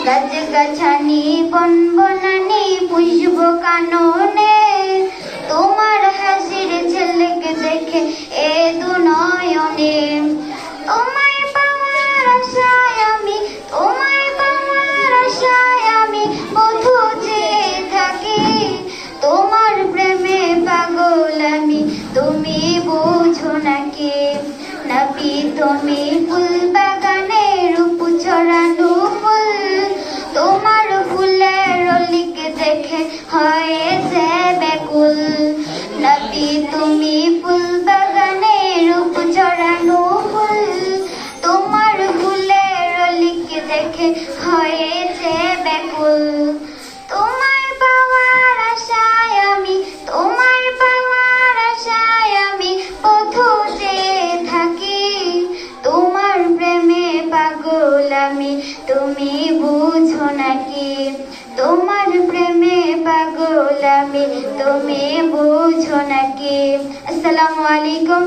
গাছ গাছানি বন বনানি পুষব কাননে, তোমার হাসির ঝলকে দেখে এ দু নয়নে। তোমায় পাওয়ার আশায় আমি, তোমায় পাওয়ার আশায় আমি বধু চেয়ে থাকি, তোমার প্রেমে পাগল আমি, তুমি বুঝো নাকি? নবী তুমি ফুল বাগানে রূপ ছড়ানো ফুল, তোমার ফুলের অলিকে দেখে হয়েছে ব্যাকুল। নবী তুমি ফুল বাগানে রূপ ছড়ানো ফুল, তোমার ফুলের অলিকে দেখে হয়েছে ব্যাকুল। তোমায় পাওয়ার আশায় আমি, তোমায় পাওয়ার আশায় আমি বধু চেয়ে থাকি, তোমার প্রেমে পাগল আমি, তুমি বুঝো নাকি? তোমার প্রেমে পাগল আমি, তুমি বুঝো নাকি? আসসালামু আলাইকুম।